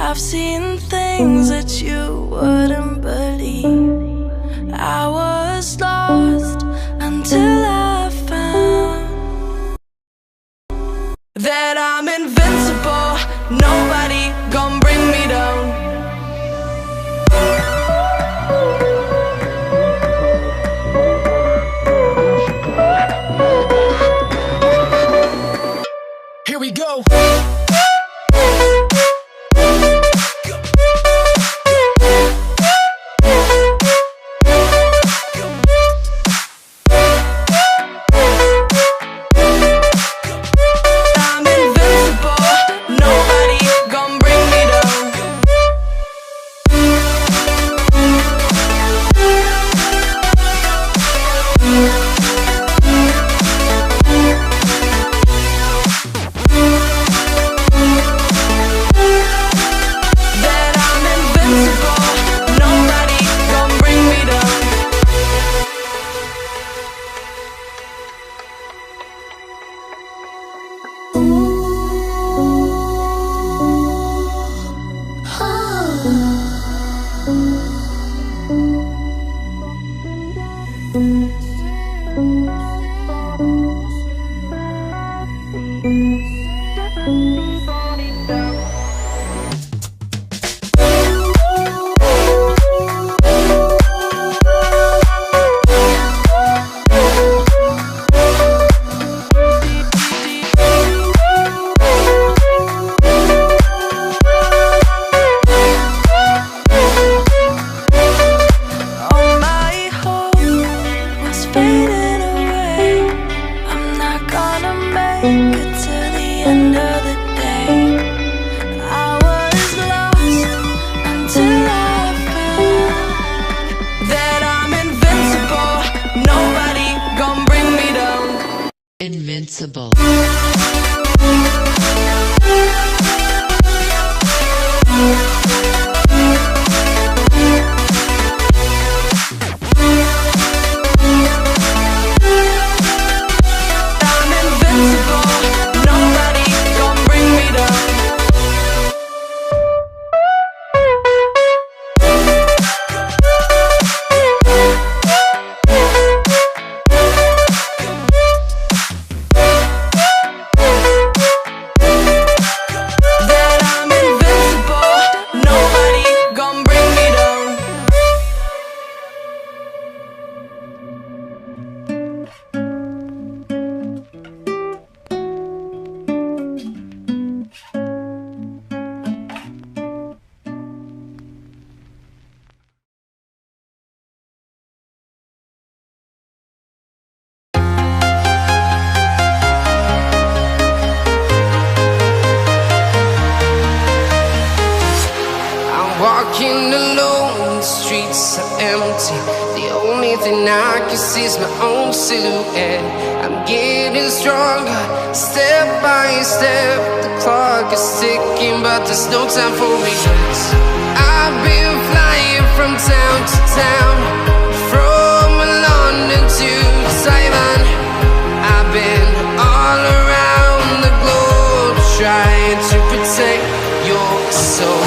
I've seen things that you wouldn't believe. I was lost until I found that I'm invincible. Nobody gon' bring me down. Here we go. Invincible. Walking alone, the streets are empty. The only thing I can see is my own silhouette. I'm getting stronger, step by step. The clock is ticking, but there's no time for regrets. I've been flying from town to town, from London to Taiwan. I've been all around the globe, trying to protect your soul.